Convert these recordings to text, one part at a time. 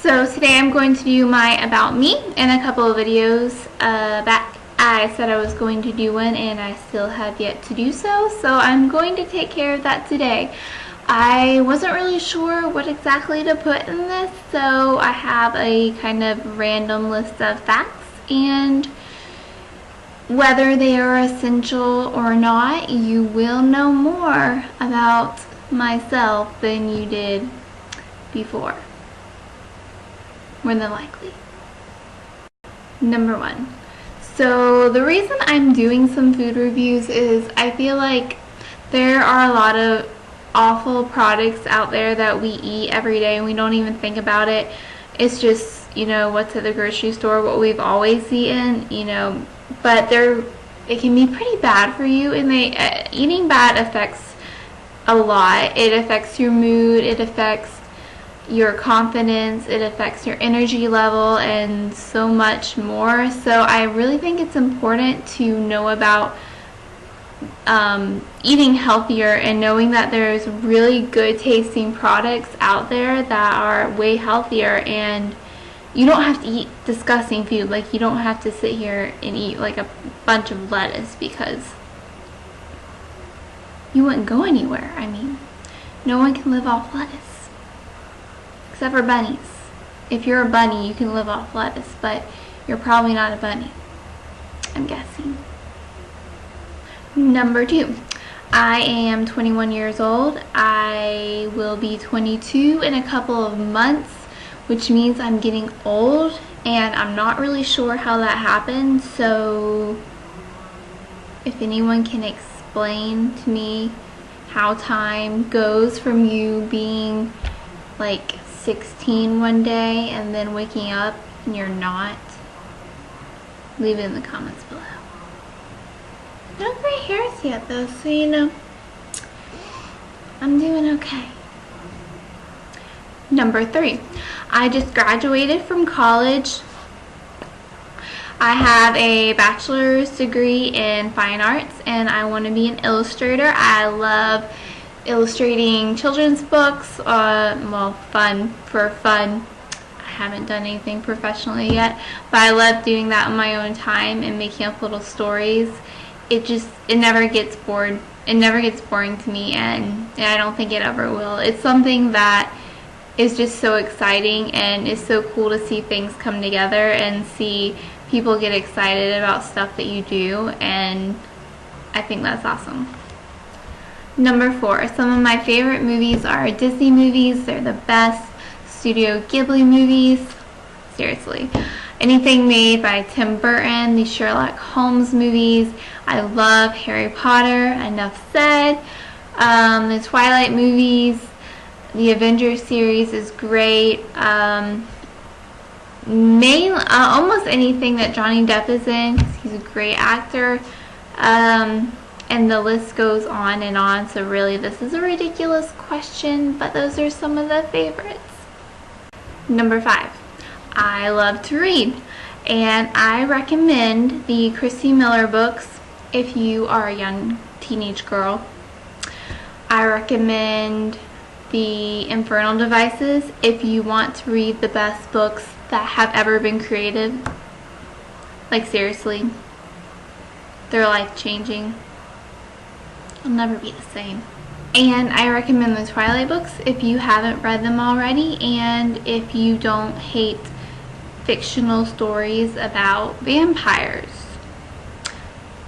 So today I'm going to do my About Me and a couple of videos back. I said I was going to do one and I still have yet to do so, so I'm going to take care of that today. I wasn't really sure what exactly to put in this, so I have a kind of random list of facts, and whether they are essential or not, you will know more about myself than you did before. More than likely. Number 1. So the reason I'm doing some food reviews is I feel like there are a lot of awful products out there that we eat every day and we don't even think about it. It's just, you know, what's at the grocery store, what we've always eaten, you know, but it can be pretty bad for you, and eating bad affects a lot. It affects your mood, it affects your confidence, it affects your energy level, and so much more. So I really think it's important to know about eating healthier and knowing that there's really good tasting products out there that are way healthier, and you don't have to eat disgusting food. Like, you don't have to sit here and eat like a bunch of lettuce because you wouldn't go anywhere. I mean, no one can live off lettuce except for bunnies. If you're a bunny, you can live off lettuce, but you're probably not a bunny, I'm guessing. Number 2, I am 21 years old. I will be 22 in a couple of months, which means I'm getting old, and I'm not really sure how that happened. So if anyone can explain to me how time goes from you being like 16 one day and then waking up and you're not, leave it in the comments below. No gray hairs yet though, so you know, I'm doing okay. Number 3, I just graduated from college. I have a bachelor's degree in fine arts and I want to be an illustrator. I love illustrating children's books, well, for fun. I haven't done anything professionally yet, but I love doing that on my own time and making up little stories. It never gets bored. It never gets boring to me, and I don't think it ever will. It's something that is just so exciting, and it's so cool to see things come together and see people get excited about stuff that you do, and I think that's awesome. Number 4, some of my favorite movies are Disney movies. They're the best. Studio Ghibli movies. Seriously. Anything made by Tim Burton, the Sherlock Holmes movies. I love Harry Potter, enough said. The Twilight movies, the Avengers series is great. Almost anything that Johnny Depp is in, because he's a great actor. And the list goes on and on. So really, this is a ridiculous question, but those are some of the favorites. Number 5, I love to read, and I recommend the Christy Miller books if you are a young teenage girl. I recommend the Infernal Devices if you want to read the best books that have ever been created. Like, seriously, they're life-changing. You'll never be the same. And I recommend the Twilight books if you haven't read them already, and if you don't hate fictional stories about vampires.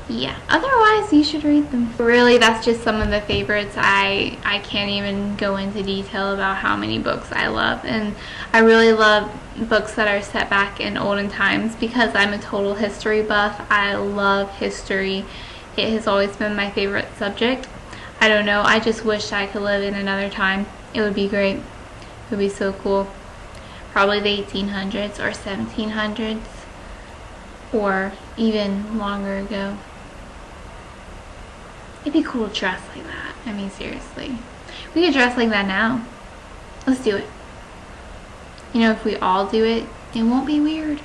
Yeah, otherwise you should read them. Really, that's just some of the favorites. I can't even go into detail about how many books I love, and I really love books that are set back in olden times because I'm a total history buff. I love history. It has always been my favorite subject. I don't know, I just wish I could live in another time. It would be great. It would be so cool. Probably the 1800s or 1700s, or even longer ago. It'd be cool to dress like that. I mean, seriously. We could dress like that now. Let's do it. You know, if we all do it, it won't be weird.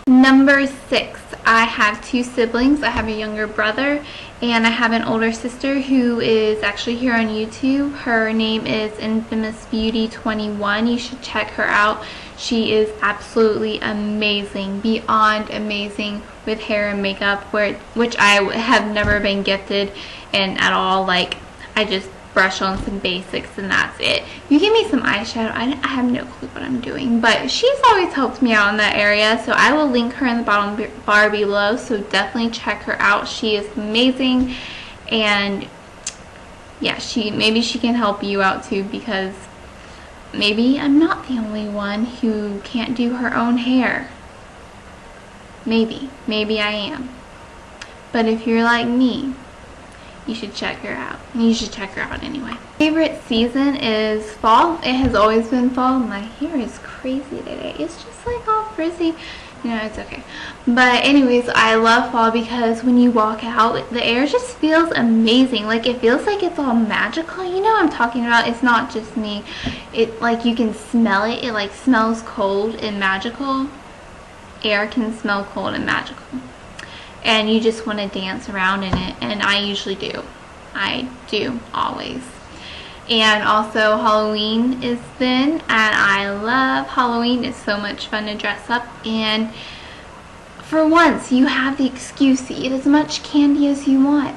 Number 6, I have 2 siblings. I have a younger brother and I have an older sister who is actually here on YouTube. Her name is Infamous Beauty 21. You should check her out. She is absolutely amazing, beyond amazing with hair and makeup, which I have never been gifted in at all. Like, I just brush on some basics and that's it. You give me some eyeshadow, I have no clue what I'm doing, but she's always helped me out in that area, so I will link her in the bottom bar below, so definitely check her out. She is amazing, and yeah, maybe she can help you out too, because maybe I'm not the only one who can't do her own hair. Maybe I am. But if you're like me, you should check her out. You should check her out anyway. Favorite season is fall. It has always been fall. My hair is crazy today. It's just like all frizzy. You know, it's okay. But anyways, I love fall because when you walk out, the air just feels amazing. Like, it feels like it's all magical. You know what I'm talking about? It's not just me. It, like, you can smell it. It, like, smells cold and magical. Air can smell cold and magical. And you just want to dance around in it, and I usually do. I do, always. And also Halloween is then, and I love Halloween. It's so much fun to dress up, and for once you have the excuse to eat as much candy as you want.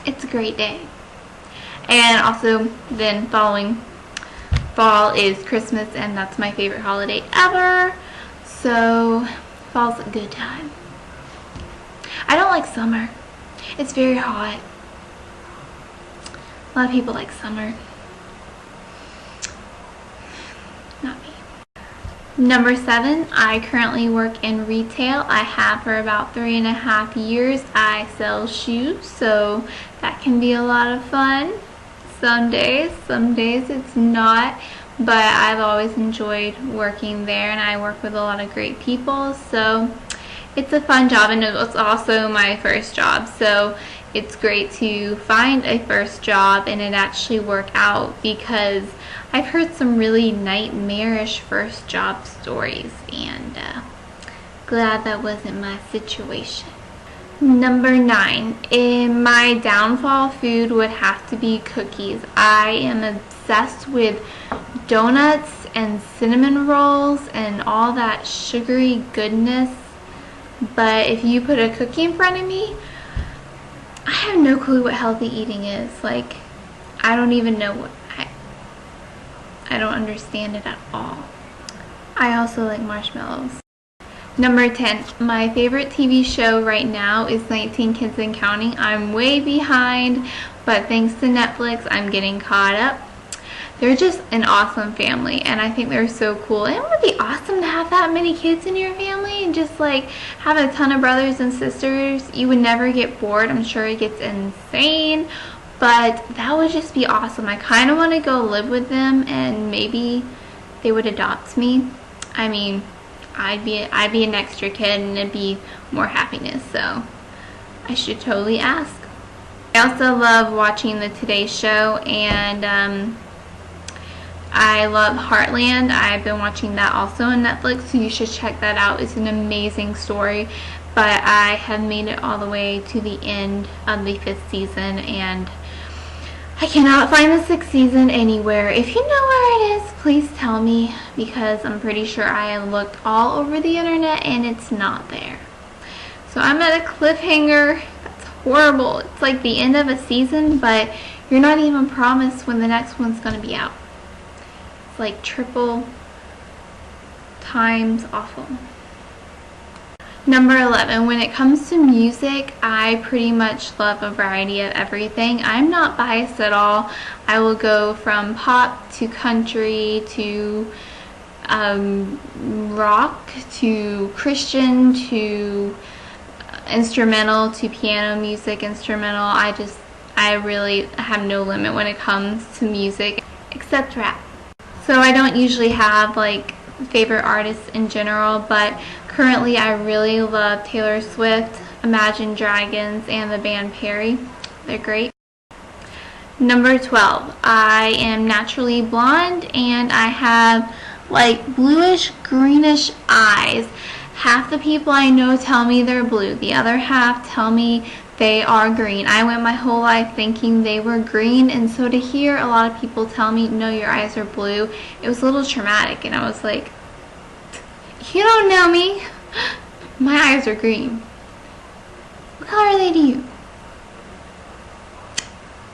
It's a great day. And also then following fall is Christmas, and that's my favorite holiday ever. So fall's a good time. I don't like summer. It's very hot. A lot of people like summer. Not me. Number 7, I currently work in retail. I have for about 3.5 years. I sell shoes, so that can be a lot of fun. Some days it's not, but I've always enjoyed working there, and I work with a lot of great people, so it's a fun job, and it was also my first job, so it's great to find a first job and it actually work out, because I've heard some really nightmarish first job stories, and glad that wasn't my situation. Number 9, in my downfall food would have to be cookies. I am obsessed with donuts and cinnamon rolls and all that sugary goodness. But if you put a cookie in front of me, I have no clue what healthy eating is. Like, I don't even know what, I don't understand it at all. I also like marshmallows. Number 10, my favorite TV show right now is 19 Kids and Counting. I'm way behind, but thanks to Netflix, I'm getting caught up. They're just an awesome family, and I think they're so cool. And it would be awesome to have that many kids in your family and just like have a ton of brothers and sisters. You would never get bored. I'm sure it gets insane, but that would just be awesome. I kind of want to go live with them, and maybe they would adopt me. I mean, I'd be an extra kid, and it'd be more happiness, so I should totally ask. I also love watching the Today Show, and I love Heartland. I've been watching that also on Netflix, so you should check that out. It's an amazing story, but I have made it all the way to the end of the 5th season, and I cannot find the 6th season anywhere. If you know where it is, please tell me, because I'm pretty sure I have looked all over the internet and it's not there. So I'm at a cliffhanger. That's horrible. It's like the end of a season, but you're not even promised when the next one's going to be out. It's like triple times awful. Number 11, when it comes to music, I pretty much love a variety of everything. I'm not biased at all. I will go from pop to country to rock to Christian to instrumental to piano music, instrumental. I really have no limit when it comes to music, except rap. So I don't usually have like favorite artists in general, but currently I really love Taylor Swift, Imagine Dragons, and the band Perry. They're great. Number 12, I am naturally blonde, and I have like bluish greenish eyes. Half the people I know tell me they're blue, the other half tell me they are green. I went my whole life thinking they were green, and so to hear a lot of people tell me, no, your eyes are blue, it was a little traumatic, and I was like, You don't know me. My eyes are green. What color are they to you?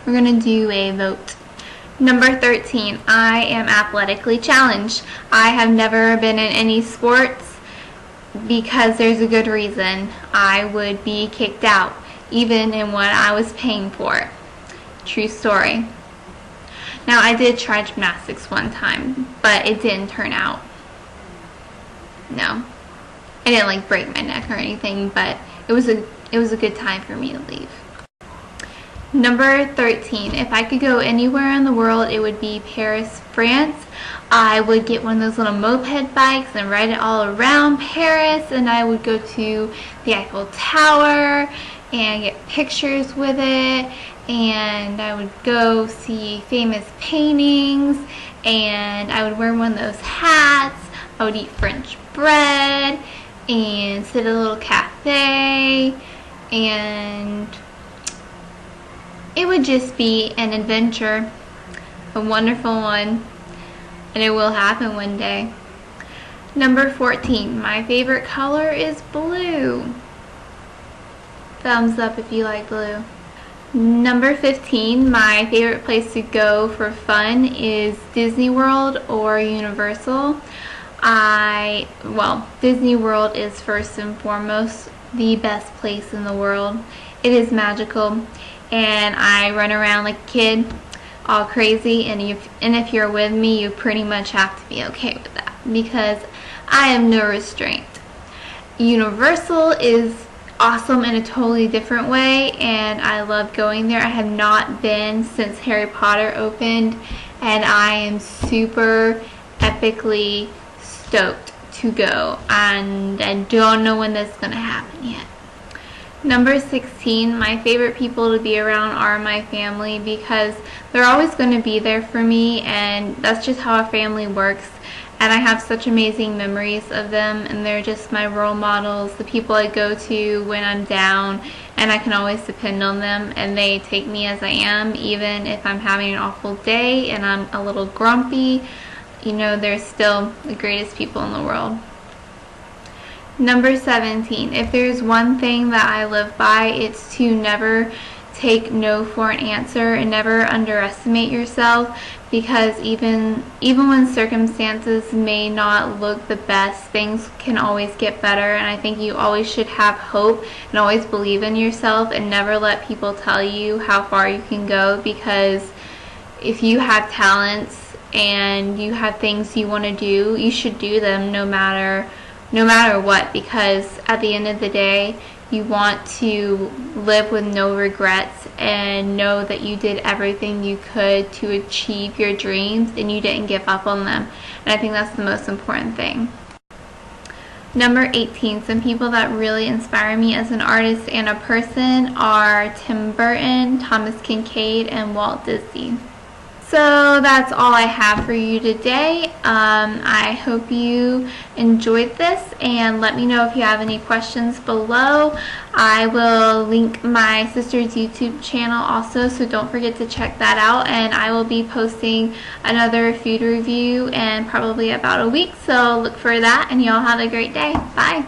We're gonna do a vote. Number 13, I am athletically challenged. I have never been in any sports because there's a good reason. I would be kicked out, even in what I was paying for. True story. Now, I did try gymnastics one time, but it didn't turn out. No. I didn't like break my neck or anything, but it was a good time for me to leave. Number 13, if I could go anywhere in the world, it would be Paris, France. I would get one of those little moped bikes and ride it all around Paris, and I would go to the Eiffel Tower and get pictures with it, and I would go see famous paintings, and I would wear one of those hats. I would eat French bread and sit at a little cafe, and it would just be an adventure, a wonderful one, and it will happen one day. Number 14, my favorite color is blue. Thumbs up if you like blue. Number 15, my favorite place to go for fun is Disney World or Universal. Disney World is first and foremost the best place in the world. It is magical, and I run around like a kid, all crazy, and if you're with me, you pretty much have to be okay with that, because I have no restraint. Universal is awesome in a totally different way, and I love going there. I have not been since Harry Potter opened, and I am super epically stoked to go, and I don't know when that's gonna happen yet. Number 16, my favorite people to be around are my family, because they're always going to be there for me, and that's just how a family works. And I have such amazing memories of them, and they're just my role models, the people I go to when I'm down, and I can always depend on them, and they take me as I am, even if I'm having an awful day and I'm a little grumpy. You know, they're still the greatest people in the world. Number 17, if there's one thing that I live by, it's to never take no for an answer and never underestimate yourself, because even when circumstances may not look the best, things can always get better, and I think you always should have hope and always believe in yourself and never let people tell you how far you can go, because if you have talents and you have things you want to do, you should do them no matter what, because at the end of the day, you want to live with no regrets and know that you did everything you could to achieve your dreams and you didn't give up on them. And I think that's the most important thing. Number 18, some people that really inspire me as an artist and a person are Tim Burton, Thomas Kinkade, and Walt Disney. So that's all I have for you today. I hope you enjoyed this, and let me know if you have any questions below. I will link my sister's YouTube channel also, so don't forget to check that out, and I will be posting another food review in probably about a week, so look for that, and y'all have a great day. Bye!